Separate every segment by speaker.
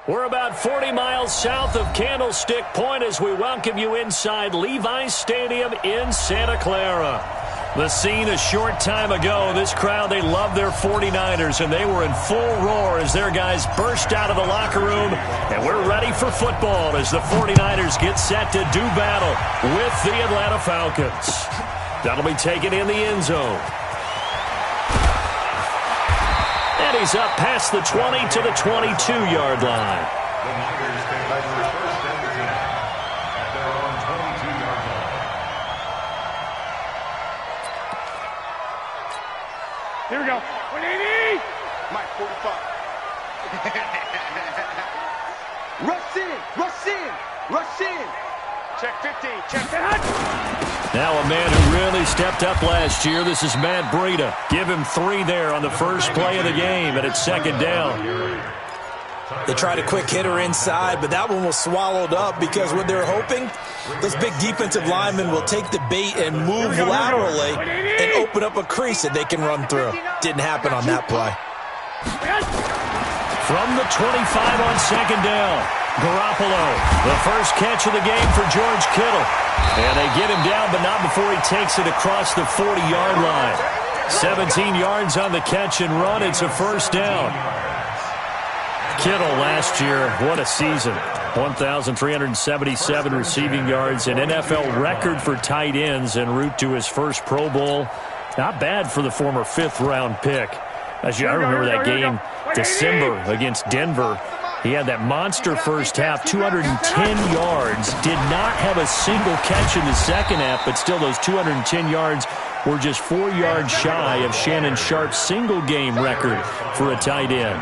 Speaker 1: We're about 40 miles south of Candlestick Point as we welcome you inside Levi's Stadium in Santa Clara. The scene a short time ago, this crowd, they love their 49ers, and they were in full roar as their guys burst out of the locker room, and we're ready for football as the 49ers get set to do battle with the Atlanta Falcons. That'll be taken in the end zone. And he's up past the 20 to the 22-yard line.
Speaker 2: The Niners take over first and 10 at their own 22-yard line.
Speaker 3: Here we go. 180.
Speaker 4: Mike, 45. Rush in, rush in, rush in. Check 50, check that.
Speaker 1: Now a man who really stepped up last year. This is Matt Breida. Give him 3 there on the first play of the game, and it's second down.
Speaker 5: They tried a quick hitter inside, but that one was swallowed up because what they're hoping, those big defensive linemen will take the bait and move laterally and open up a crease that they can run through. Didn't happen on that play.
Speaker 1: From the 25 on second down, Garoppolo, the first catch of the game for George Kittle. And they get him down, but not before he takes it across the 40-yard line. 17 yards on the catch and run. It's a first down. Kittle last year, what a season. 1,377 receiving yards, an NFL record for tight ends en route to his first Pro Bowl. Not bad for the former 5th-round pick. I remember that game, December, against Denver. He had that monster first half, 210 yards. Did not have a single catch in the second half, but still those 210 yards were just 4 yards shy of Shannon Sharp's single-game record for a tight end.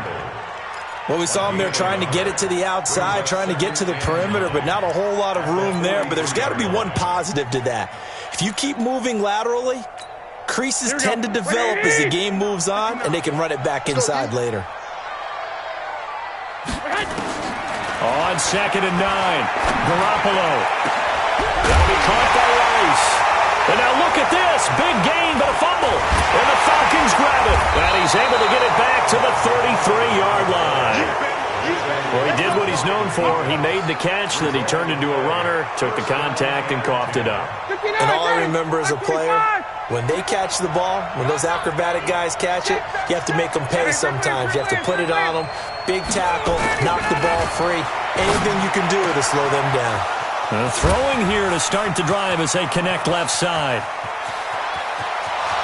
Speaker 5: Well, we saw him there trying to get it to the outside, trying to get to the perimeter, but not a whole lot of room there. But there's got to be one positive to that. If you keep moving laterally, creases tend to develop as the game moves on, and they can run it back inside later.
Speaker 1: On second and 9, Garoppolo. That'll be caught by Rice. And now look at this. Big gain, but a fumble. And the Falcons grab it. And he's able to get it back to the 33-yard line. Well, he did what he's known for. He made the catch, then he turned into a runner, took the contact, and coughed it up.
Speaker 5: And all I remember as a player, when they catch the ball, when those acrobatic guys catch it, you have to make them pay sometimes. You have to put it on them. Big tackle, knock the ball free. Anything you can do to slow them down.
Speaker 1: Throwing here to start the drive as they connect left side.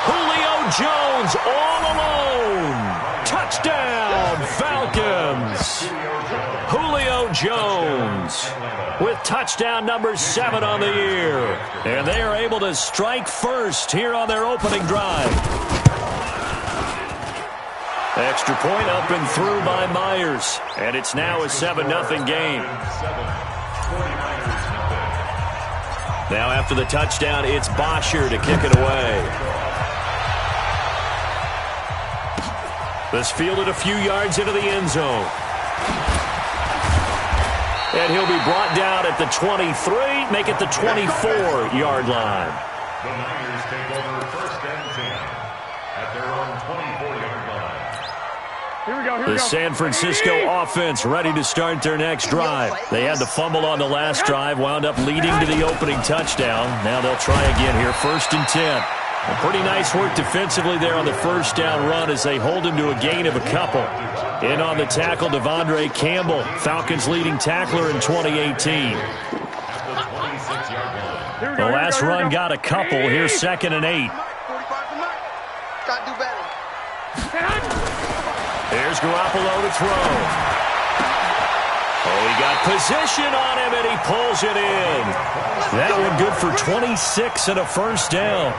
Speaker 1: Julio Jones all alone. Touchdown, Falcons. Julio Jones with touchdown number 7 on the year. And they are able to strike first here on their opening drive. Extra point up and through by Myers. And it's now a 7-0 game. Now after the touchdown, it's Bosher to kick it away. This fielded a few yards into the end zone. And he'll be brought down at the 23, make it the 24-yard line.
Speaker 2: The Niners take over first and 10 at their own 24-yard line.
Speaker 1: The San Francisco offense ready to start their next drive. They had the fumble on the last drive, wound up leading to the opening touchdown. Now they'll try again here, first and 10. A pretty nice work defensively there on the first down run as they hold him to a gain of a couple. In on the tackle, Devondre Campbell, Falcons leading tackler in 2018. The last run got a couple. Here's second and 8.
Speaker 4: Gotta do better.
Speaker 1: Here's Garoppolo to throw. Oh, he got position on him, and he pulls it in. That one good for 26 and a first down.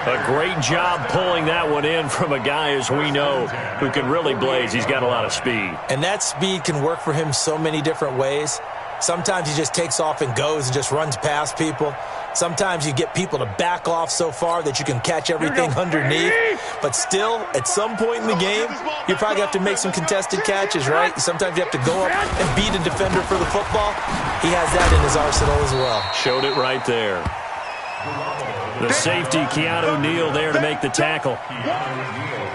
Speaker 1: A great job pulling that one in from a guy, as we know, who can really blaze. He's got a lot of speed.
Speaker 5: And that speed can work for him so many different ways. Sometimes he just takes off and goes and just runs past people. Sometimes you get people to back off so far that you can catch everything underneath. But still, at some point in the game, you probably have to make some contested catches, right? Sometimes you have to go up and beat a defender for the football. He has that in his arsenal as well.
Speaker 1: Showed it right there. The safety, Keanu Neal, there to make the tackle.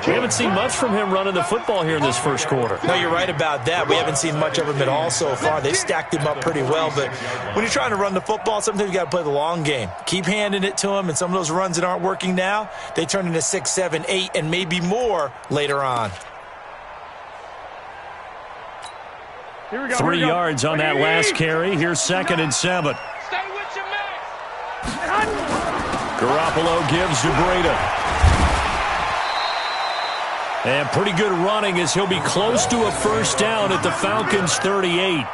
Speaker 1: We haven't seen much from him running the football here in this first quarter.
Speaker 5: No, you're right about that. We haven't seen much of him at all so far. They've stacked him up pretty well, but when you're trying to run the football, sometimes you got to play the long game. Keep handing it to him, and some of those runs that aren't working now, they turn into 6, 7, 8, and maybe more later on.
Speaker 1: 3 yards on that last carry. Here's 2nd and 7.
Speaker 4: Stay with your man.
Speaker 1: Garoppolo gives to Breda. And pretty good running as he'll be close to a first down at the Falcons' 38.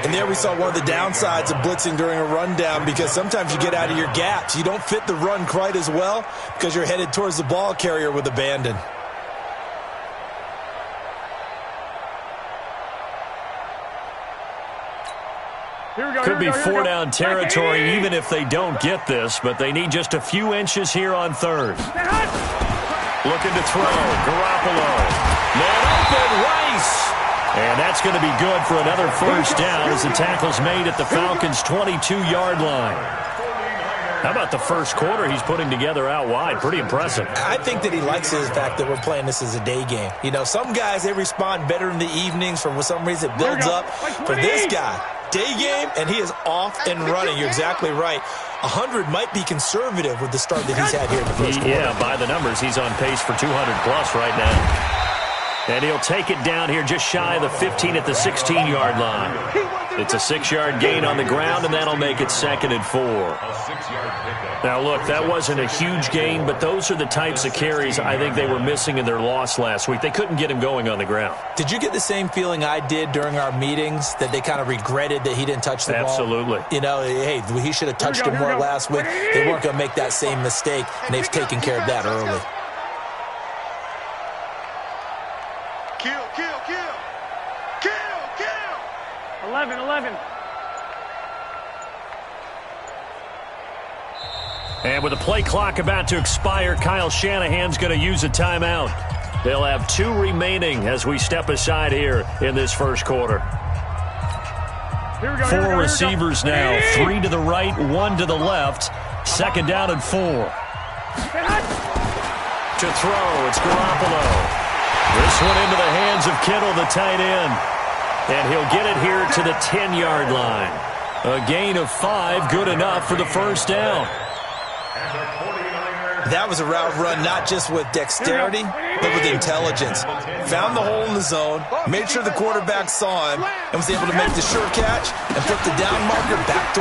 Speaker 5: And there we saw one of the downsides of blitzing during a rundown, because sometimes you get out of your gaps. You don't fit the run quite as well because you're headed towards the ball carrier with abandon.
Speaker 1: Could be 4-down territory even if they don't get this, but they need just a few inches here on 3rd. Looking to throw. Garoppolo. Man open. Rice. And that's going to be good for another first down as the tackle's made at the Falcons' 22-yard line. How about the first quarter he's putting together out wide? Pretty impressive.
Speaker 5: I think that he likes the fact that we're playing this as a day game. You know, some guys, they respond better in the evenings. For some reason, it builds up. For this guy, day game, and he is off and running. You're exactly right. 100 might be conservative with the start that he's had here in the first quarter.
Speaker 1: Yeah, by the numbers, he's on pace for 200-plus right now. And he'll take it down here just shy of the 15 at the 16-yard line. It's a 6-yard gain on the ground, and that'll make it 2nd and 4. Now, look, that wasn't a huge gain, but those are the types of carries I think they were missing in their loss last week. They couldn't get him going on the ground.
Speaker 5: Did you get the same feeling I did during our meetings, that they kind of regretted that he didn't touch the ball?
Speaker 1: Absolutely.
Speaker 5: You know, hey, he should have touched him more last week. They weren't going to make that same mistake, and they've taken care of that early.
Speaker 4: Kill.
Speaker 3: 11.
Speaker 1: And with the play clock about to expire, Kyle Shanahan's going to use a timeout. They'll have 2 remaining as we step aside here in this first quarter. 4 receivers now, 3 to the right, 1 to the left. 2nd down and 4. To throw, it's Garoppolo. This one into the hands of Kittle, the tight end. And he'll get it here to the 10-yard line. A gain of 5, good enough for the first down.
Speaker 5: That was a route run not just with dexterity, but with intelligence. Found the hole in the zone, made sure the quarterback saw him, and was able to make the sure catch and put the down marker back to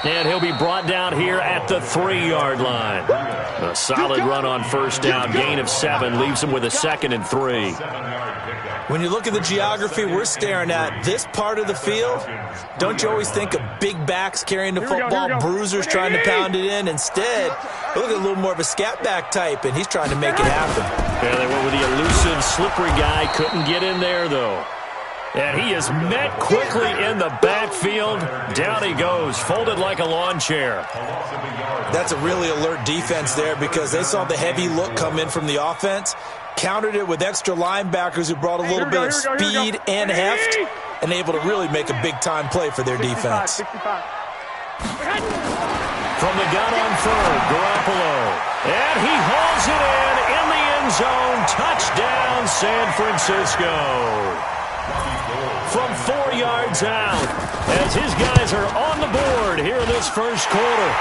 Speaker 5: 1.
Speaker 1: And he'll be brought down here at the 3-yard line. A solid run on first down, gain of 7, leaves him with a 2nd and 3.
Speaker 5: When you look at the geography we're staring at, this part of the field, don't you always think of big backs carrying the football, bruisers trying to pound it in? Instead, look at a little more of a scat back type, and he's trying to make it happen.
Speaker 1: Yeah, they went with the elusive, slippery guy. Couldn't get in there, though. And he is met quickly in the backfield. Down he goes, folded like a lawn chair.
Speaker 5: That's a really alert defense there, because they saw the heavy look come in from the offense, countered it with extra linebackers who brought a little bit of speed and heft, and able to really make a big-time play for their defense.
Speaker 1: From the gun on 3rd, Garoppolo. And he hauls it in the end zone. Touchdown, San Francisco. From 4 yards out, as his guys are on the board here in this first quarter.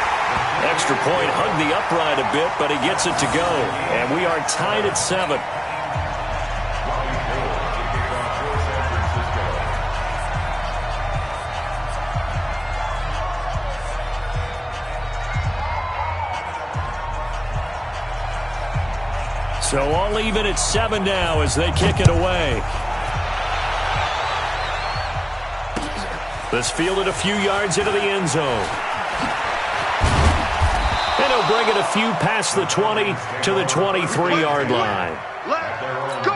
Speaker 1: Extra point, hugged the upright a bit, but he gets it to go. And we are tied at 7. So all even at 7 now as they kick it away. This fielded a few yards into the end zone. And he'll bring it a few past the 20 to the 23-yard line.
Speaker 4: Let's go.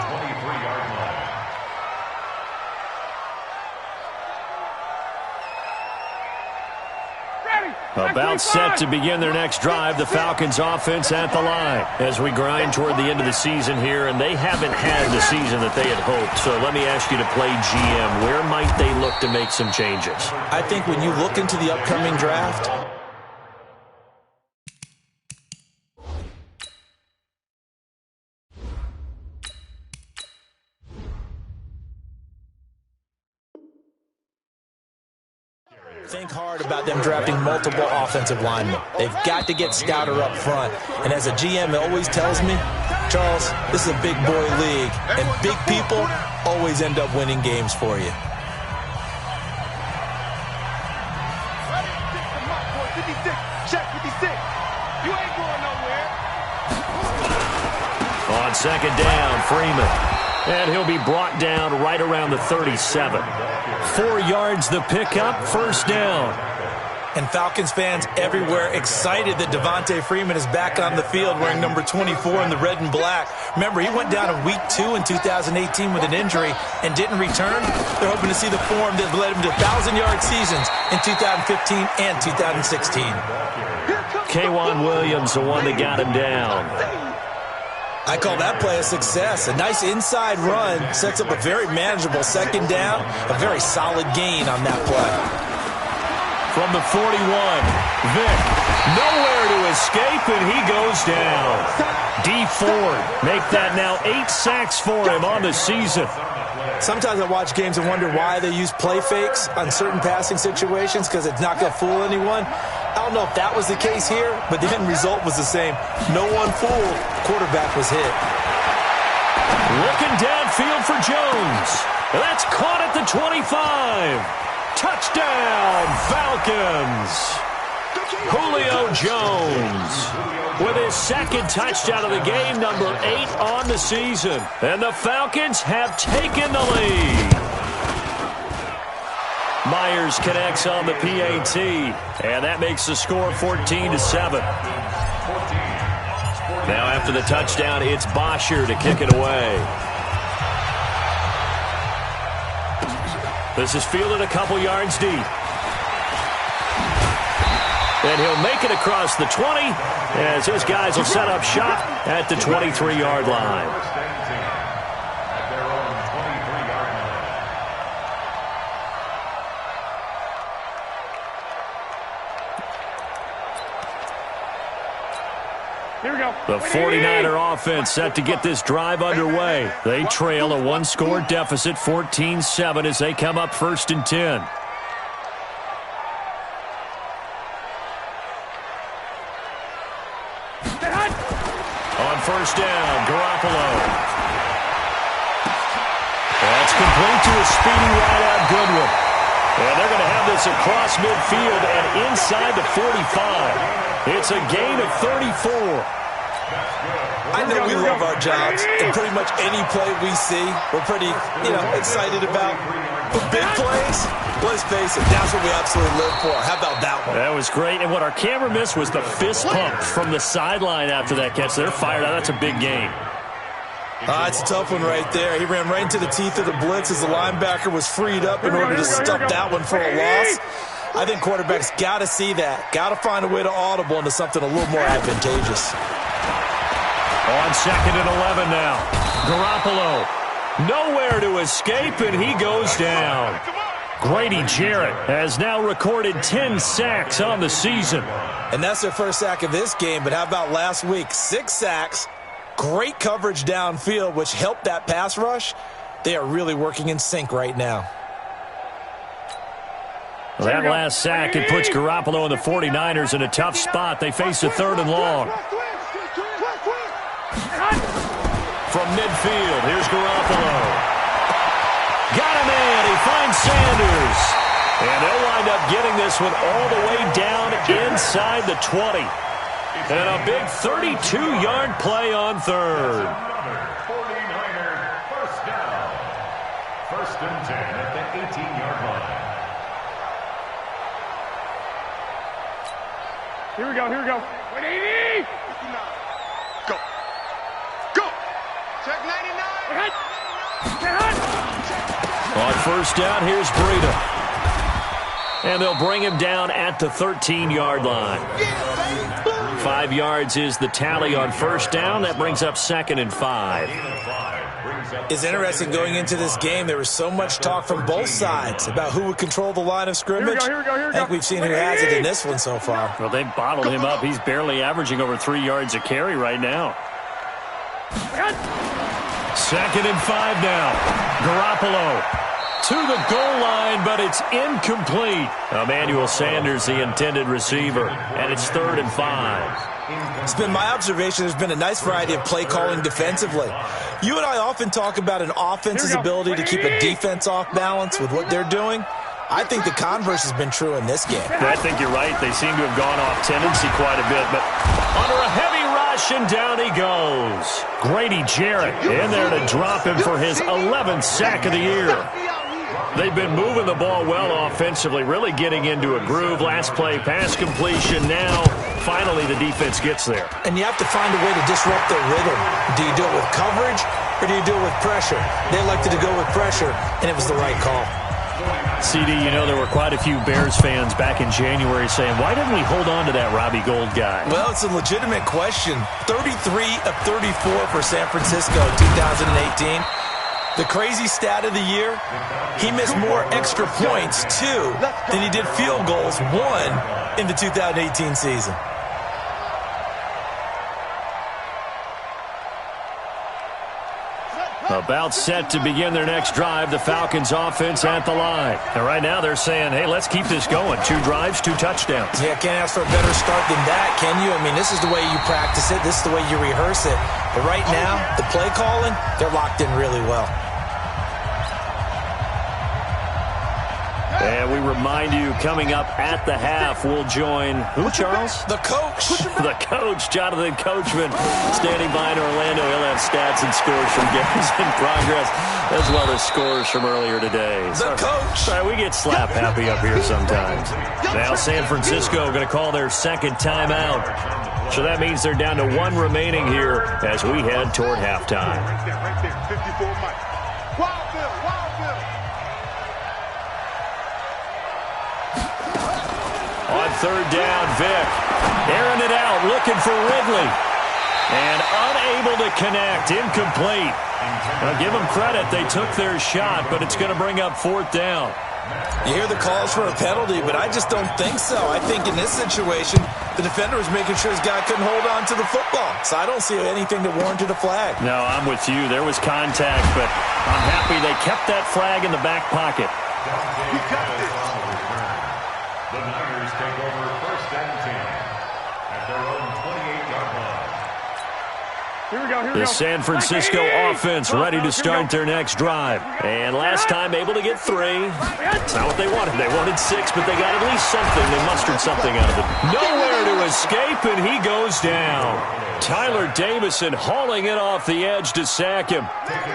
Speaker 1: About set to begin their next drive, the Falcons offense at the line as we grind toward the end of the season here, and they haven't had the season that they had hoped. So let me ask you to play GM. Where might they look to make some changes?
Speaker 5: I think when you look into the upcoming draft, Think hard about them drafting multiple offensive linemen. They've got to get stouter up front. And as a GM always tells me, Charles, this is a big boy league, and big people always end up winning games for you.
Speaker 4: Check 56. You ain't going nowhere.
Speaker 1: On second down, Freeman. And he'll be brought down right around the 37. 4 yards the pickup, first down.
Speaker 5: And Falcons fans everywhere excited that Devontae Freeman is back on the field wearing number 24 in the red and black. Remember, he went down in week 2 in 2018 with an injury and didn't return. They're hoping to see the form that led him to 1,000-yard seasons in 2015 and 2016.
Speaker 1: K'Wan Williams, the one that got him down.
Speaker 5: I call that play a success. A nice inside run sets up a very manageable second down, a very solid gain on that play.
Speaker 1: From the 41, Vick, nowhere to escape, and he goes down. D. Ford, make that now 8 sacks for him on the season.
Speaker 5: Sometimes I watch games and wonder why they use play fakes on certain passing situations, because it's not going to fool anyone. I don't know if that was the case here, but the end result was the same. No one fooled. The quarterback was hit.
Speaker 1: Looking downfield for Jones. That's caught at the 25. Touchdown, Falcons. Julio Jones with his second touchdown of the game, number 8 on the season. And the Falcons have taken the lead. Myers connects on the PAT, and that makes the score 14-7. Now after the touchdown, it's Bosher to kick it away. This is fielded a couple yards deep. And he'll make it across the 20 as his guys will set up shop at the 23-yard line.
Speaker 3: Here we go.
Speaker 1: The 49er offense set to get this drive underway. They trail a 1-score deficit, 14-7, as they come up 1st and 10. On 1st down, Garoppolo. That's complete to a speedy wideout Goodwin. And they're going to have this across midfield and inside the 45. It's a gain of 34.
Speaker 5: I know we love our jobs, and pretty much any play we see, we're pretty, excited about. But big plays, let's face it, that's what we absolutely live for. How about that one?
Speaker 1: That was great, and what our camera missed was the fist pump from the sideline after that catch. They're fired out. That's a big game.
Speaker 5: It's a tough one right there. He ran right into the teeth of the blitz as the linebacker was freed up in order to stuff that one for a loss. I think quarterbacks got to see that. Got to find a way to audible into something a little more advantageous.
Speaker 1: On 2nd and 11 now. Garoppolo. Nowhere to escape, and he goes down. Grady Jarrett has now recorded 10 sacks on the season.
Speaker 5: And that's their first sack of this game, but how about last week? 6 sacks, great coverage downfield, which helped that pass rush. They are really working in sync right now.
Speaker 1: Well, that last sack, it puts Garoppolo and the 49ers in a tough spot. They face a 3rd and long. From midfield, here's Garoppolo. Got him in. He finds Sanders. And they'll wind up getting this one all the way down inside the 20. And a big 32-yard play on 3rd.
Speaker 2: 49er first down. 1st and 10 at the 18-yard line.
Speaker 3: Here we go. 180.
Speaker 4: Go. Go. Check 99.
Speaker 1: On 1st down, here's Breida. And they'll bring him down at the 13-yard line. 5 yards is the tally on 1st down. That brings up 2nd and 5.
Speaker 5: It's interesting going into this game. There was so much talk from both sides about who would control the line of scrimmage.
Speaker 3: Here we go.
Speaker 5: I think we've seen who has it in this one so far.
Speaker 1: Well, they've bottled him up. He's barely averaging over 3 yards a carry right now. 2nd and 5 now. Garoppolo to the goal line, but it's incomplete. Emmanuel Sanders, the intended receiver, and it's 3rd and 5.
Speaker 5: It's been my observation there's been a nice variety of play calling defensively. You and I often talk about an offense's ability to keep a defense off balance with what they're doing. I think the converse has been true in this game.
Speaker 1: I think you're right. They seem to have gone off tendency quite a bit, but under a heavy rush, and down he goes. Grady Jarrett in there to drop him for his 11th sack of the year. They've been moving the ball well offensively, really getting into a groove. Last play, pass completion. Now, finally, the defense gets there.
Speaker 5: And you have to find a way to disrupt their rhythm. Do you do it with coverage, or do you do it with pressure? They elected to go with pressure, and it was the right call.
Speaker 1: CD, you know, there were quite a few Bears fans back in January saying, why didn't we hold on to that Robbie Gould guy?
Speaker 5: Well, it's a legitimate question. 33 of 34 for San Francisco 2018. The crazy stat of the year, he missed more extra points, 2, than he did field goals, 1, in the 2018 season.
Speaker 1: About set to begin their next drive, the Falcons offense at the line. And right now they're saying, hey, let's keep this going. 2 drives, 2 touchdowns.
Speaker 5: Yeah, can't ask for a better start than that, can you? I mean, this is the way you practice it. This is the way you rehearse it. But right now, the play calling, they're locked in really well.
Speaker 1: And we remind you, coming up at the half, we'll join, who, Charles?
Speaker 5: The coach.
Speaker 1: The coach, Jonathan Coachman, standing by in Orlando. He'll have stats and scores from games in progress, as well as scores from earlier today.
Speaker 5: The coach.
Speaker 1: Sorry, we get slap happy up here sometimes. Now San Francisco going to call their second timeout. So that means they're down to 1 remaining here as we head toward halftime.
Speaker 4: Right there, 54 Mike. Wild Bill, Wild Bill.
Speaker 1: On 3rd down, Vick airing it out, looking for Ridley. And unable to connect, incomplete. Now give them credit, they took their shot, but it's going to bring up 4th down.
Speaker 5: You hear the calls for a penalty, but I just don't think so. I think in this situation, the defender was making sure his guy couldn't hold on to the football. So I don't see anything that warranted a flag.
Speaker 1: No, I'm with you. There was contact, but I'm happy they kept that flag in the back pocket.
Speaker 4: We got this.
Speaker 2: The Niners take over 1st and 10 at their own 28-yard line.
Speaker 3: Here we go, here we
Speaker 1: The
Speaker 3: go.
Speaker 1: San Francisco offense ready to start their next drive. And last time able to get 3. It's not what they wanted. They wanted 6, but they got at least something. They mustered something out of it. Nowhere to escape, and he goes down. Tyler Davison hauling it off the edge to sack him.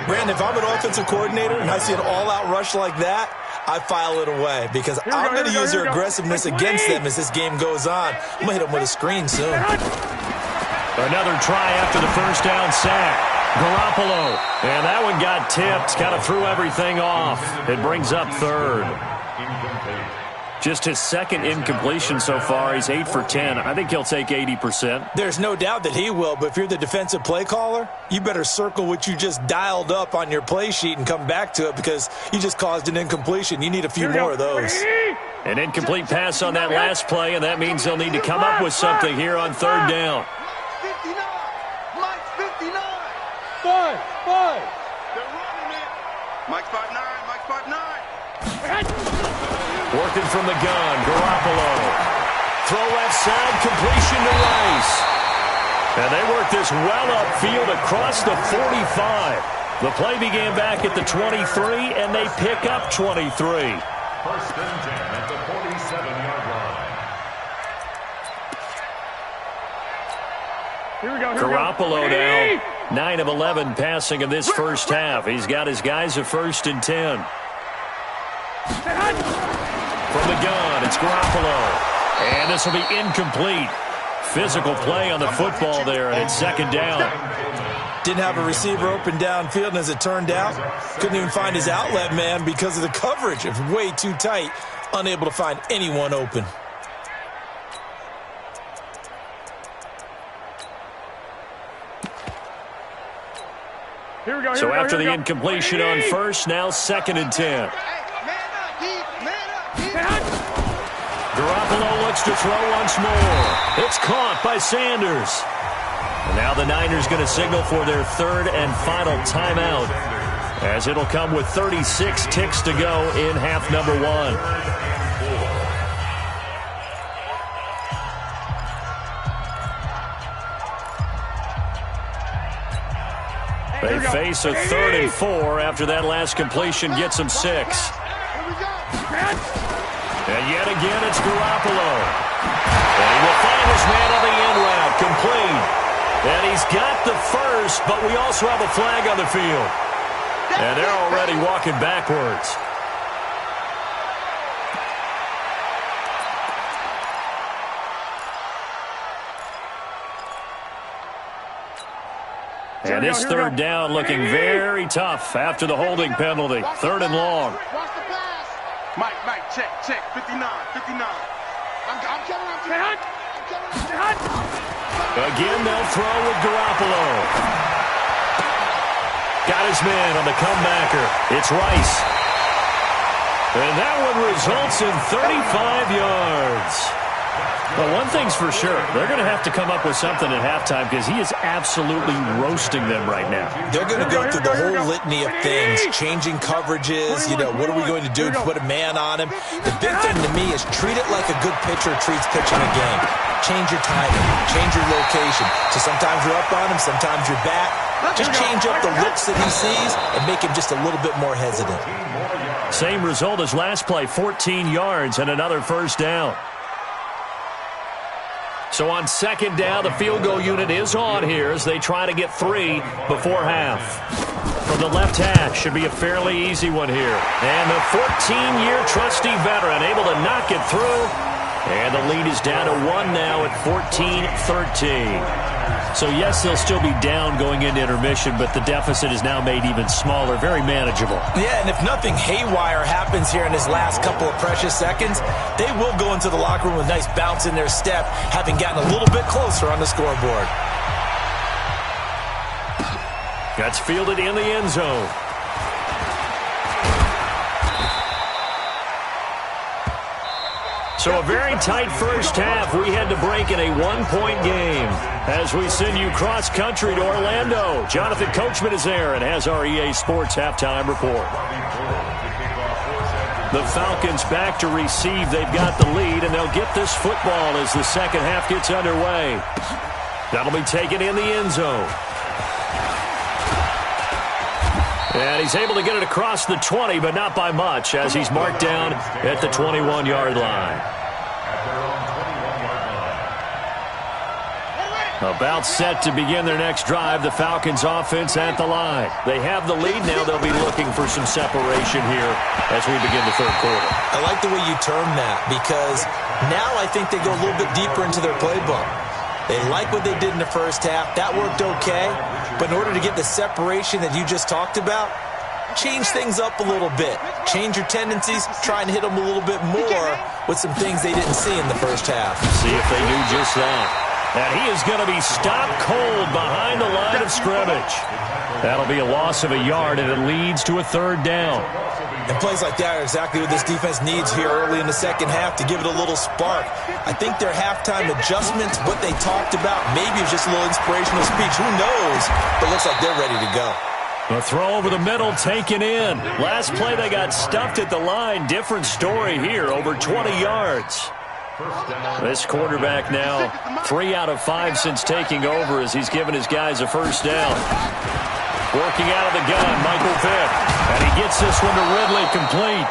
Speaker 5: Brandon, if I'm an offensive coordinator and I see an all-out rush like that, I file it away because I'm going to use their aggressiveness against them as this game goes on. I'm going to hit them with a screen soon.
Speaker 1: Another try after the 1st down sack. Garoppolo. And that one got tipped. Kind of threw everything off. It brings up 3rd.
Speaker 2: Incomplete.
Speaker 1: Just his 2nd incompletion so far. He's 8 for 10. I think he'll take 80%.
Speaker 5: There's no doubt that he will, but if you're the defensive play caller, you better circle what you just dialed up on your play sheet and come back to it because you just caused an incompletion. You need a few more of those.
Speaker 1: An incomplete pass on that last play, and that means they'll need to come up with something here on 3rd down.
Speaker 4: 59. Mike's 59.
Speaker 3: 5.
Speaker 4: They're running it. Mike's 5'9". Mike's 5'9".
Speaker 1: Working from the gun, Garoppolo. Throw left side, completion to Rice. And they work this well upfield across the 45. The play began back at the 23, and they pick up 23.
Speaker 2: 1st and 10 at the 47-yard line.
Speaker 3: Here we go,
Speaker 1: Garoppolo now, 9 of 11 passing in this first half. He's got his guys at 1st and 10. From the gun, it's Garoppolo. And this will be incomplete. Physical play on the football there, and it's 2nd down.
Speaker 5: Didn't have a receiver open downfield, and as it turned out, couldn't even find his outlet man because of the coverage. It was way too tight, unable to find anyone open.
Speaker 3: Here we go,
Speaker 1: So after the incompletion on 1st, now 2nd and 10. Garoppolo looks to throw once more. It's caught by Sanders. And now the Niners going to signal for their 3rd and final timeout. as it'll come with 36 ticks to go in half number 1. They face a 3rd and 4 after that last completion gets them 6. And yet again, it's Garoppolo. And he will find his man on the end route, complete. And he's got the first, but we also have a flag on the field. And they're already walking backwards. And this 3rd down looking very tough after the holding penalty. 3rd and long.
Speaker 4: Mike, check, 59. I'm coming.
Speaker 1: Again, they'll throw with Garoppolo. Got his man on the comebacker. It's Rice. And that one results in 35 yards. Well, one thing's for sure. They're going to have to come up with something at halftime because he is absolutely roasting them right now.
Speaker 5: They're going to go through the whole litany of things, changing coverages, what are we going to do to put a man on him? The big thing to me is treat it like a good pitcher treats pitching a game. Change your timing, change your location. So sometimes you're up on him, sometimes you're back. Just change up the looks that he sees and make him just a little bit more hesitant.
Speaker 1: Same result as last play, 14 yards and another first down. So on 2nd down, the field goal unit is on here as they try to get 3 before half. From the left hash, should be a fairly easy one here. And the 14-year trusty veteran able to knock it through. And the lead is down to 1 now at 14-13. So yes, they'll still be down going into intermission, but the deficit is now made even smaller, very manageable.
Speaker 5: Yeah, and if nothing haywire happens here in his last couple of precious seconds, they will go into the locker room with a nice bounce in their step, having gotten a little bit closer on the scoreboard.
Speaker 1: That's fielded in the end zone. So a very tight first half. We had to break in a 1-point game as we send you cross-country to Orlando. Jonathan Coachman is there and has our EA Sports halftime report. The Falcons back to receive. They've got the lead, and they'll get this football as the second half gets underway. That'll be taken in the end zone. And he's able to get it across the 20, but not by much, as he's marked down at the 21-yard line. About set to begin their next drive, the Falcons offense at the line. They have the lead now. They'll be looking for some separation here as we begin the 3rd quarter.
Speaker 5: I like the way you term that because now I think they go a little bit deeper into their playbook. They like what they did in the first half. That worked okay. But in order to get the separation that you just talked about, change things up a little bit. Change your tendencies. Try and hit them a little bit more with some things they didn't see in the first half.
Speaker 1: See if they do just that. And he is going to be stopped cold behind the line of scrimmage. That'll be a loss of a yard, and it leads to a 3rd down.
Speaker 5: And plays like that are exactly what this defense needs here early in the second half to give it a little spark. I think their halftime adjustments, what they talked about, maybe it was just a little inspirational speech. Who knows? But it looks like they're ready to go.
Speaker 1: A throw over the middle taken in. Last play they got stuffed at the line. Different story here, over 20 yards. This quarterback now 3 out of 5 since taking over as he's given his guys a first down. Working out of the gun, Michael Vick. And he gets this one to Ridley complete.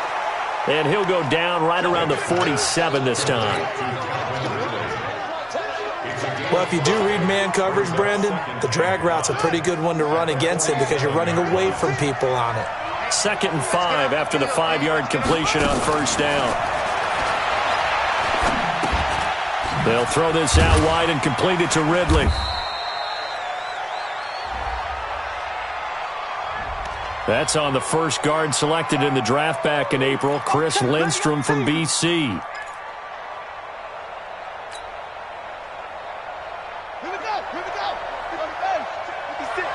Speaker 1: And he'll go down right around the 47 this time.
Speaker 5: Well, if you do read man coverage, Brandon, the drag route's a pretty good one to run against it because you're running away from people on it.
Speaker 1: 2nd and 5 after the 5-yard completion on first down. They'll throw this out wide and complete it to Ridley. That's on the first guard selected in the draft back in April, Chris Lindstrom from BC.
Speaker 4: Here we go. On the bench. 56.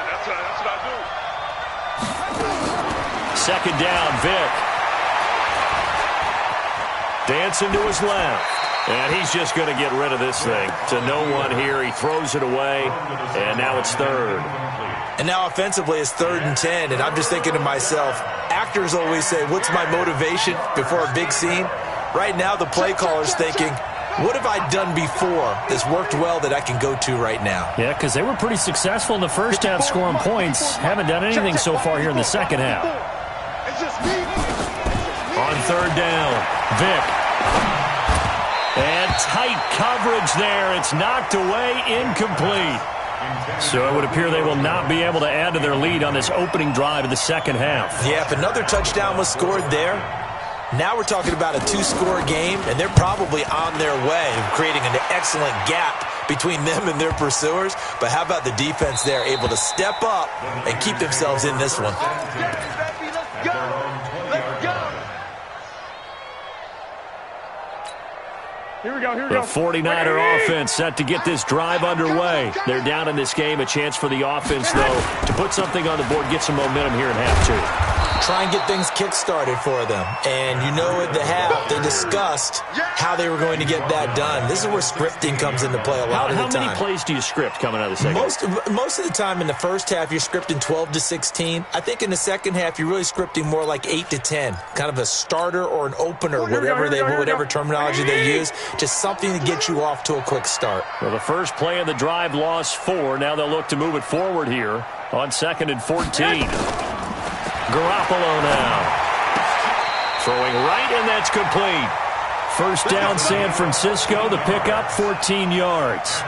Speaker 4: That's what I do.
Speaker 1: 2nd down, Vick. Dancing to his left. And he's just going to get rid of this thing. To no one here. He throws it away. And now it's 3rd.
Speaker 5: And now offensively it's 3rd and 10, and I'm just thinking to myself, actors always say, what's my motivation before a big scene? Right now the play caller's thinking, what have I done before that's worked well that I can go to right now?
Speaker 1: Yeah, because they were pretty successful in the first half scoring points. Haven't done anything so far here in the second half. On 3rd down, Vick. And tight coverage there. It's knocked away, incomplete. So it would appear they will not be able to add to their lead on this opening drive of the second half.
Speaker 5: Yeah, if another touchdown was scored there, now we're talking about a 2-score game, and they're probably on their way of creating an excellent gap between them and their pursuers. But how about the defense there, able to step up and keep themselves in this one?
Speaker 4: Let's go.
Speaker 3: Here we go.
Speaker 1: The 49er offense set to get this drive underway. They're down in this game. A chance for the offense, though, to put something on the board, get some momentum here in half 2.
Speaker 5: Try and get things kick-started for them. And you know at the half, they discussed how they were going to get that done. This is where scripting comes into play a lot of the time.
Speaker 1: How many plays do you script coming out of the second half?
Speaker 5: Most of the time in the first half, you're scripting 12 to 16. I think in the second half, you're really scripting more like 8 to 10. Kind of a starter or an opener, whatever terminology they use. Just something to get you off to a quick start.
Speaker 1: Well, the first play of the drive lost 4. Now they'll look to move it forward here on 2nd and 14. Garoppolo now. Throwing right, and that's complete. First down, San Francisco. The pickup, 14 yards.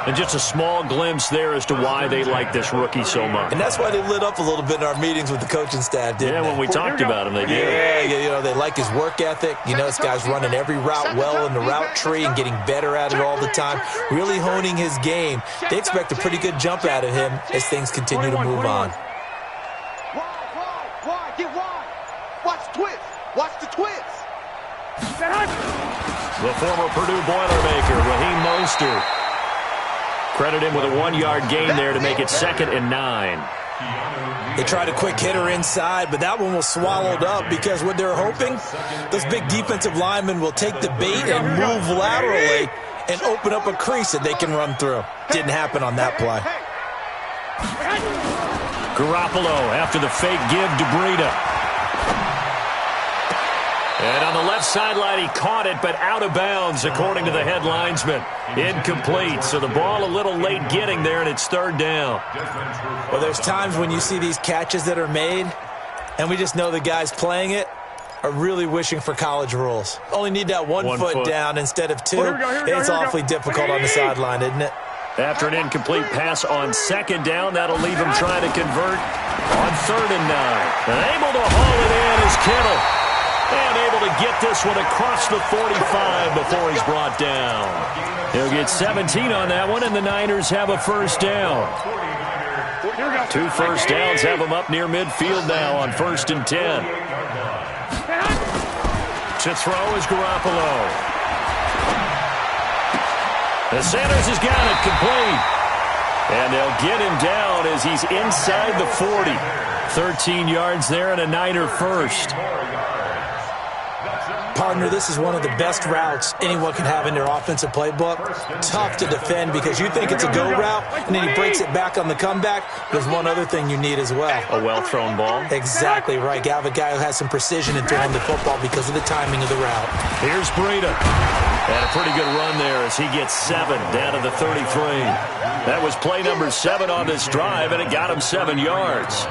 Speaker 1: And just a small glimpse there as to why they like this rookie so much.
Speaker 5: And that's why they lit up a little bit in our meetings with the coaching staff, didn't they?
Speaker 1: When we talked about him, they did.
Speaker 5: Yeah, you know, they like his work ethic. You know, this guy's running every route well in the route tree and getting better at it all the time, really honing his game. They expect a pretty good jump out of him as things continue to move on.
Speaker 4: Wide, get wide. Watch twist. Watch the twist.
Speaker 1: The former Purdue Boilermaker, Raheem Mostert. Credit him with a 1-yard gain there to make it 2nd and 9.
Speaker 5: They tried a quick hitter inside, but that one was swallowed up because what they're hoping, those big defensive linemen will take the bait and move laterally and open up a crease that they can run through. Didn't happen on that play.
Speaker 1: Garoppolo after the fake give to Breida. And on the left sideline, he caught it, but out of bounds, according to the head linesman. Incomplete, so the ball a little late getting there, and it's 3rd down.
Speaker 5: Well, there's times when you see these catches that are made, and we just know the guys playing it are really wishing for college rules. Only need that one foot down instead of 2. It's awfully difficult on the sideline, isn't it?
Speaker 1: After an incomplete pass on 2nd down, that'll leave him trying to convert on 3rd and 9. And able to haul it in is Kittle. And able to get this one across the 45 before he's brought down. He'll get 17 on that one, and the Niners have a first down. 2 first downs have them up near midfield now on 1st and 10. To throw is Garoppolo. The Sanders has got it complete. And they'll get him down as he's inside the 40. 13 yards there and a Niner first.
Speaker 5: Partner, this is one of the best routes anyone can have in their offensive playbook. Tough to defend because you think it's a go route, and then he breaks it back on the comeback. There's one other thing you need as well.
Speaker 1: A well-thrown ball.
Speaker 5: Exactly right. You have a guy who has some precision in throwing the football because of the timing of the route.
Speaker 1: Here's Breida. And a pretty good run there as he gets 7 down to the 33. That was play number 7 on this drive, and it got him 7 yards.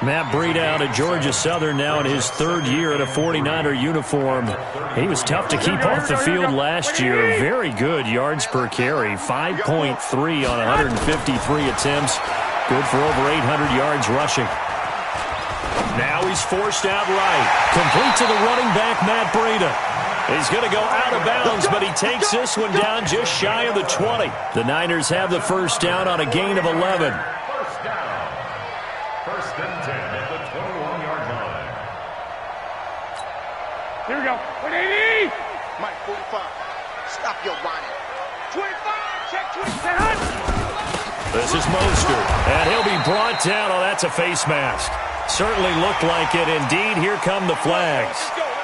Speaker 1: Matt Breida out of Georgia Southern now in his 3rd year in a 49er uniform. He was tough to keep off the field last year. Very good yards per carry, 5.3 on 153 attempts. Good for over 800 yards rushing. Now he's forced out right. Complete to the running back, Matt Breida. He's going to go out of bounds, but he takes this one down just shy of the 20. The Niners have the first down on a gain of 11.
Speaker 2: First and 10 at the 21-yard line.
Speaker 3: Here we go. 180.
Speaker 4: Mike, 45. Stop your whining. 25. Check 27.
Speaker 1: This is Mostert, and he'll be brought down. Oh, that's a face mask. Certainly looked like it. Indeed, here come the flags.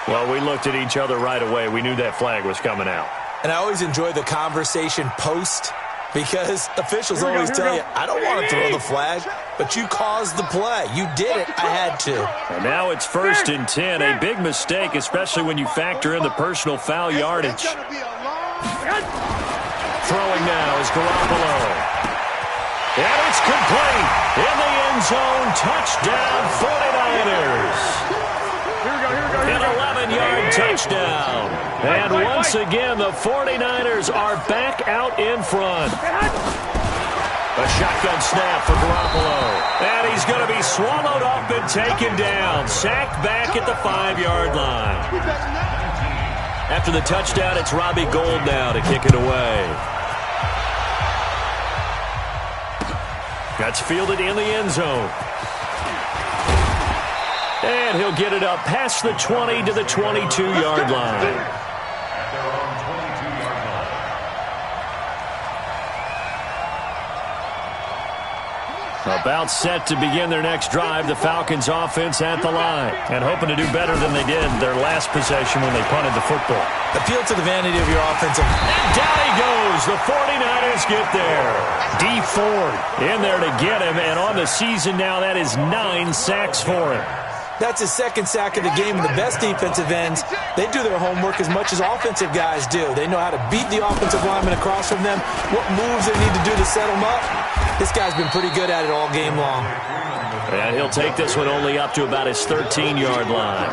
Speaker 1: Well, we looked at each other right away. We knew that flag was coming out.
Speaker 5: And I always enjoy the conversation post Because officials always tell you, I don't want to throw the flag, but you caused the play. You did it. I had to.
Speaker 1: And now it's 1st and 10. A big mistake, especially when you factor in the personal foul yardage. Throwing now is Garoppolo. And it's complete. In the end zone. Touchdown, 49ers. An 11-yard touchdown. And once again, the 49ers are back out in front. A shotgun snap for Garoppolo. And he's going to be swallowed up and taken down. Sacked back at the 5-yard line. After the touchdown, it's Robbie Gould now to kick it away. That's fielded in the end zone. And he'll get it up past the 20 to the 22-yard line. About set to begin their next drive, the Falcons offense at the line. And hoping to do better than they did their last possession when they punted the football.
Speaker 5: Appeal to the vanity of your offensive.
Speaker 1: And down he goes. The 49ers get there. D Ford in there to get him. And on the season now, that is 9 sacks for him.
Speaker 5: That's his second sack of the game, and the best defensive ends, they do their homework as much as offensive guys do. They know how to beat the offensive lineman across from them, what moves they need to do to set them up. This guy's been pretty good at it all game long.
Speaker 1: And he'll take this one only up to about his 13-yard line.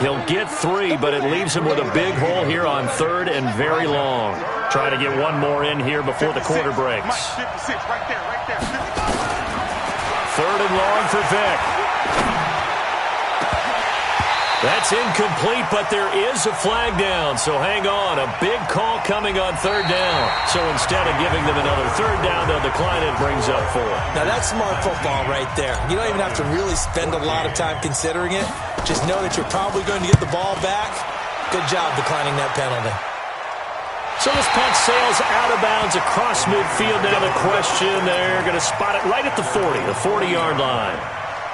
Speaker 1: He'll get 3, but it leaves him with a big hole here on 3rd and very long. Trying to get one more in here before the quarter breaks. 3rd and long for Vick. That's incomplete, but there is a flag down, so hang on. A big call coming on 3rd down. So instead of giving them another 3rd down, they'll decline it, brings up 4.
Speaker 5: Now that's smart football right there. You don't even have to really spend a lot of time considering it. Just know that you're probably going to get the ball back. Good job declining that penalty.
Speaker 1: So this punt sails out of bounds across midfield. Now the question, they're going to spot it right at the 40, the 40-yard line.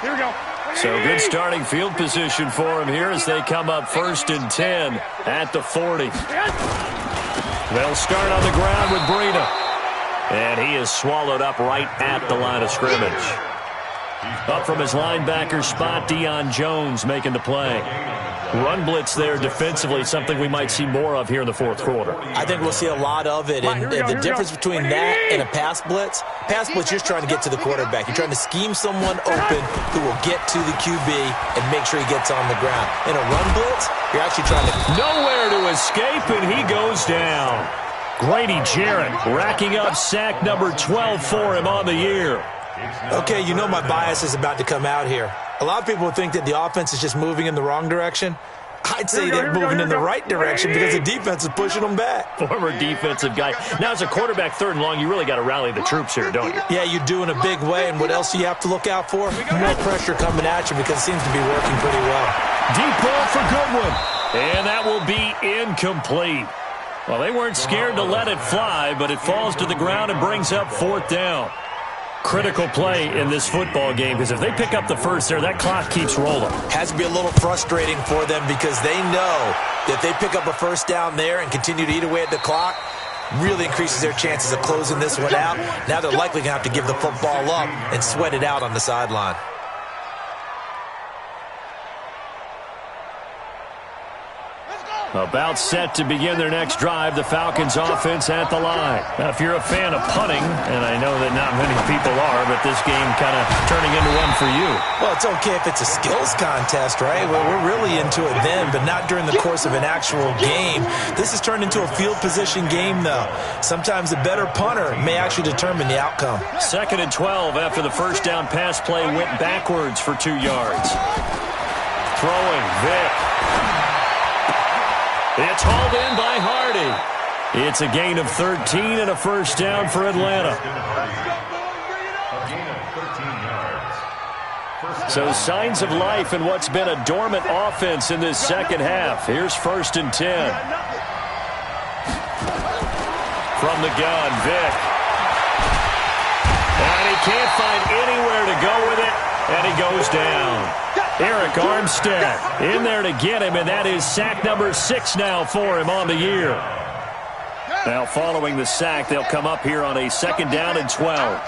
Speaker 3: Here we go.
Speaker 1: So good starting field position for him here as they come up 1st and 10 at the 40. They'll start on the ground with Breida. And he is swallowed up right at the line of scrimmage. Up from his linebacker spot, Deion Jones making the play. Run blitz there defensively, something we might see more of here in the 4th quarter.
Speaker 5: I think we'll see a lot of it. And the difference between that and a pass blitz, you're trying to get to the quarterback. You're trying to scheme someone open who will get to the QB and make sure he gets on the ground. In a run blitz, you're actually trying to...
Speaker 1: Nowhere to escape, and he goes down. Grady Jarrett racking up sack number 12 for him on the year.
Speaker 5: Okay, you know my bias is about to come out here. A lot of people think that the offense is just moving in the wrong direction. I'd say they're moving in the right direction because the defense is pushing them back.
Speaker 1: Former defensive guy. Now, as a quarterback 3rd and long, you really got to rally the troops here, don't you?
Speaker 5: Yeah, you do in a big way. And what else do you have to look out for? More pressure coming at you because it seems to be working pretty well.
Speaker 1: Deep ball for Goodwin. And that will be incomplete. Well, they weren't scared to let it fly, but it falls to the ground and brings up 4th down. Critical play in this football game because if they pick up the first there, that clock keeps rolling.
Speaker 5: Has to be a little frustrating for them because they know that if they pick up a 1st down there and continue to eat away at the clock, really increases their chances of closing this one out. Now they're likely going to have to give the football up and sweat it out on the sideline.
Speaker 1: About set to begin their next drive, the Falcons offense at the line. Now, if you're a fan of punting, and I know that not many people are, but this game kind of turning into one for you.
Speaker 5: Well, it's okay if it's a skills contest, right? Well, we're really into it then, but not during the course of an actual game. This has turned into a field position game, though. Sometimes the better punter may actually determine the outcome.
Speaker 1: 2nd and 12 after the first down pass play went backwards for 2 yards. Throwing, Vick. It's hauled in by Hardy. It's a gain of 13 and a 1st down for Atlanta. So signs of life in what's been a dormant offense in this second half. Here's 1st and 10. From the gun, Vick. And he can't find anywhere to go with it, and he goes down. Eric Armstead in there to get him, and that is sack number 6 now for him on the year. Now following the sack, they'll come up here on a 2nd down and 12.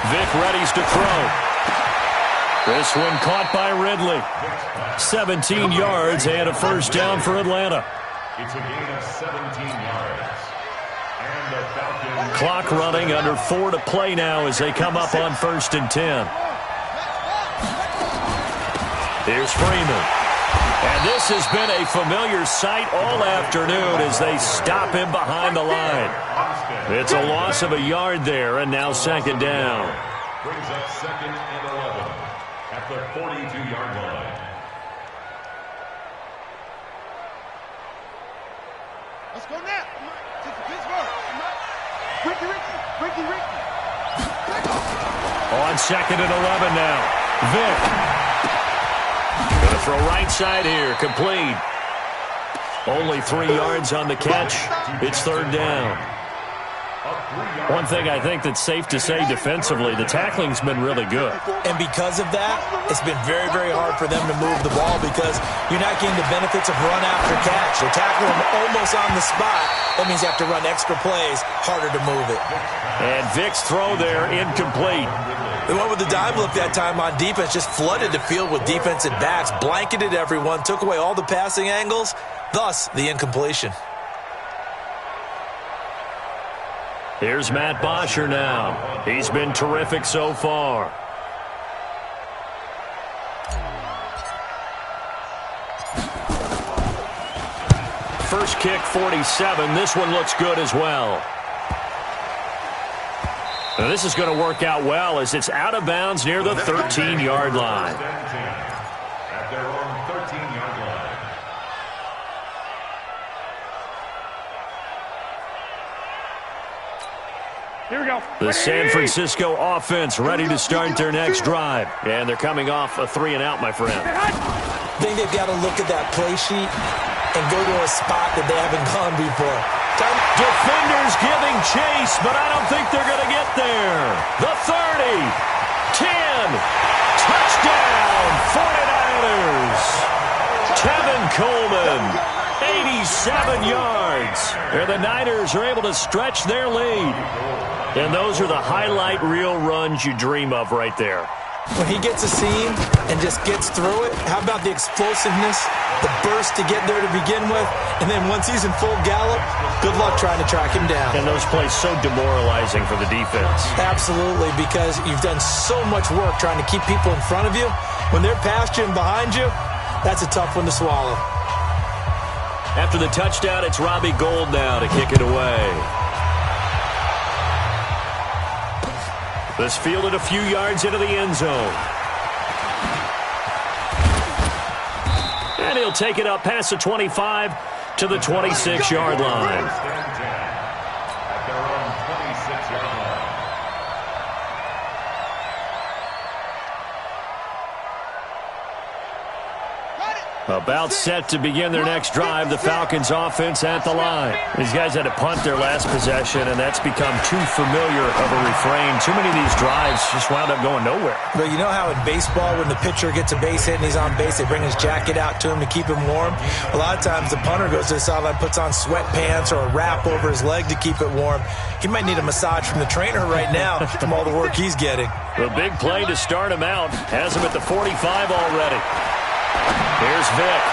Speaker 1: Vic readies to throw. This one caught by Ridley. 17 yards and a 1st down for Atlanta.
Speaker 2: It's a gain of 17 yards. And the Falcons.
Speaker 1: Clock running, under 4 to play now as they come up on 1st and 10. Here's Freeman. And this has been a familiar sight all afternoon as they stop him behind the line. It's a loss of a yard there, and now 2nd down.
Speaker 2: Brings up 2nd and 11 at the 42-yard line.
Speaker 4: Let's go now. To Pittsburgh. Ricky.
Speaker 1: On 2nd and 11 now. Vic. Going to throw right side here. Complete. Only 3 yards on the catch. It's 3rd down. One thing I think that's safe to say defensively, the tackling's been really good.
Speaker 5: And because of that, it's been very, very hard for them to move the ball because you're not getting the benefits of run after catch. They're tackling them almost on the spot. That means you have to run extra plays, harder to move it.
Speaker 1: And Vic's throw there, incomplete.
Speaker 5: They went with the dime look that time on defense, just flooded the field with defensive backs, blanketed everyone, took away all the passing angles, thus the incompletion.
Speaker 1: Here's Matt Bosher now. He's been terrific so far. First kick, 47. This one looks good as well. Now this is going to work out well as it's out of bounds near the 13-yard line.
Speaker 2: At their own 13-yard line.
Speaker 3: Here we go.
Speaker 1: The San Francisco offense ready to start their next drive. And they're coming off a 3-and-out, my friend.
Speaker 5: I think they've got to look at that play sheet and go to a spot that they haven't gone before.
Speaker 1: Defenders giving chase, but I don't think they're going to get there. The 30, 10, touchdown, 49ers. Tevin Coleman, 87 yards. And the Niners are able to stretch their lead. And those are the highlight reel runs you dream of right there.
Speaker 5: When he gets a seam and just gets through it, how about the explosiveness, the burst to get there to begin with, and then once he's in full gallop, good luck trying to track him down.
Speaker 1: And those plays so demoralizing for the defense.
Speaker 5: Absolutely, because you've done so much work trying to keep people in front of you. When they're past you and behind you, that's a tough one to swallow.
Speaker 1: After the touchdown, it's Robbie Gould now to kick it away. This fielded a few yards into the end zone. And he'll take it up past the 25 to the 26-yard line.
Speaker 2: At their own 26-yard line.
Speaker 1: About set to begin their next drive, the Falcons offense at the line. These guys had to punt their last possession, and that's become too familiar of a refrain. Too many of these drives just wound up going nowhere.
Speaker 5: But you know how in baseball, when the pitcher gets a base hit and he's on base, they bring his jacket out to him to keep him warm? A lot of times the punter goes to the sideline, puts on sweatpants or a wrap over his leg to keep it warm. He might need a massage from the trainer right now from all the work he's getting.
Speaker 1: The big play to start him out has him at the 45 already. Here's Vic.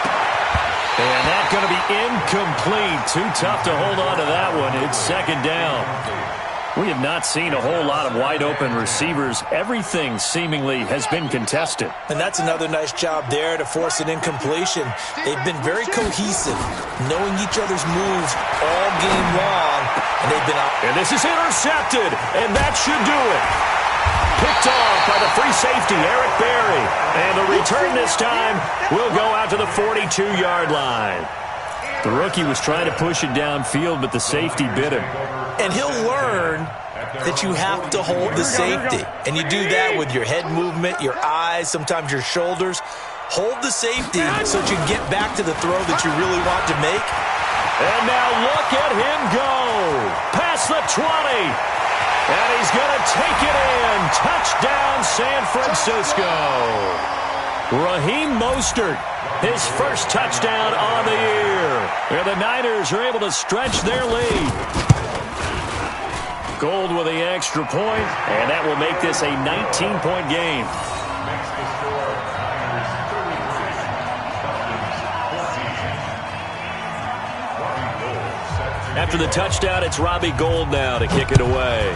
Speaker 1: And that's going to be incomplete. Too tough to hold on to that one. It's 2nd down. We have not seen a whole lot of wide-open receivers. Everything seemingly has been contested.
Speaker 5: And that's another nice job there to force an incompletion. They've been very cohesive, knowing each other's moves all game long, and they've been out.
Speaker 1: And this is intercepted, and that should do it. Picked off by the free safety, Eric Berry. And the return this time will go out to the 42-yard line. The rookie was trying to push it downfield, but the safety bit him.
Speaker 5: And he'll learn that you have to hold the safety. And you do that with your head movement, your eyes, sometimes your shoulders. Hold the safety so that you get back to the throw that you really want to make.
Speaker 1: And now look at him go. Past the 20. And he's going to take it in. Touchdown, San Francisco. Raheem Mostert, his first touchdown on the year. And the Niners are able to stretch their lead. Gold with the extra point, and that will make this a 19-point game.
Speaker 2: Makes the score Niners 33, Falcons 14.
Speaker 1: After the touchdown, it's Robbie Gould now to kick it away.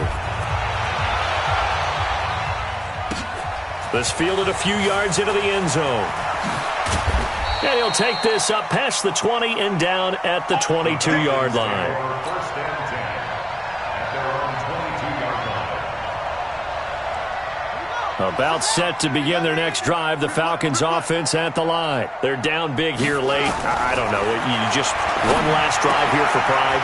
Speaker 1: This fielded a few yards into the end zone. And he'll take this up past the 20 and down at the 22-yard line.
Speaker 2: First and 10 at their own 22-yard line.
Speaker 1: About set to begin their next drive, the Falcons offense at the line. They're down big here late. I don't know. You just one last drive here for pride.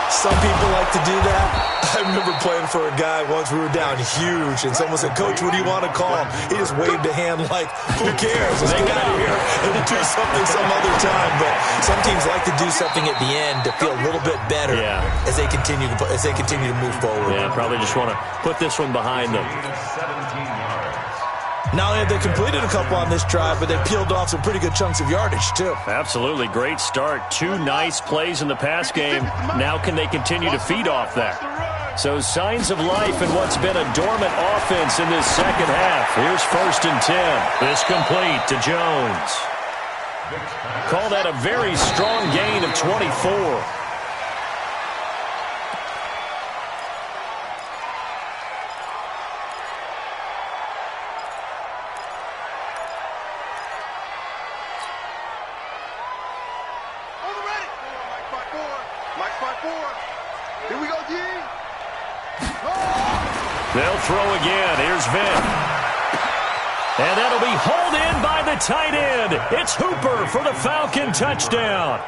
Speaker 5: Some people like to do that. I remember playing for a guy once. We were down huge, and someone said, "Coach, what do you want to call?" He just waved a hand like, "Who cares? Let's get out of here and do something some other time." But some teams like to do something at the end to feel a little bit better as they continue to move forward.
Speaker 1: Yeah, probably just want to put this one behind them.
Speaker 2: 17 yards.
Speaker 5: Not only have they completed a couple on this drive, but they peeled off some pretty good chunks of yardage, too.
Speaker 1: Absolutely. Great start. 2 nice plays in the pass game. Now can they continue to feed off that? So signs of life in what's been a dormant offense in this second half. Here's 1st and 10. This complete to Jones. Call that a very strong gain of 24.
Speaker 4: Here we go, D.
Speaker 1: They'll throw again. Here's Vick. And that'll be hauled in by the tight end. It's Hooper for the Falcon touchdown.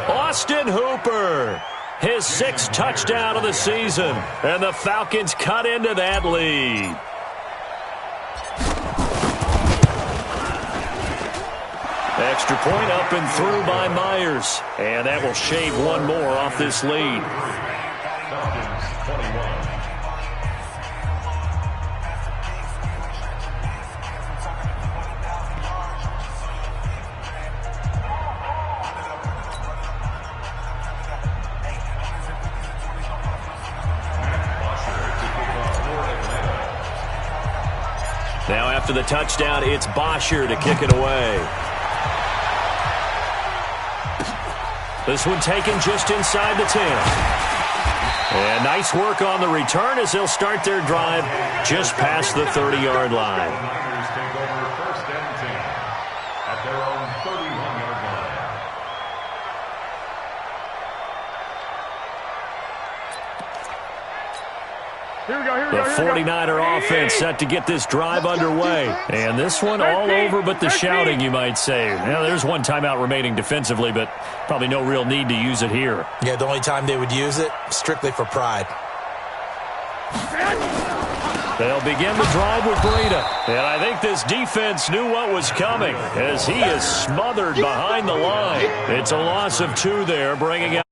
Speaker 1: Austin Hooper, his 6th touchdown of the season. And the Falcons cut into that lead. Extra point up and through by Myers. And that will shave one more off this lead.
Speaker 2: Falcons 21.
Speaker 1: Now after the touchdown, it's Bosher to kick it away. This one taken just inside the 10. And nice work on the return as they'll start their drive just past the 30-yard line.
Speaker 2: Niners take over 1st and 10 at their own 31-yard line.
Speaker 1: The 49er offense set to get this drive underway. And this one all over but the shouting, you might say. Now, there's one timeout remaining defensively, but probably no real need to use it here.
Speaker 5: Yeah, the only time they would use it, strictly for pride.
Speaker 1: They'll begin the drive with Breida. And I think this defense knew what was coming as he is smothered behind the line. It's a loss of 2 there, bringing out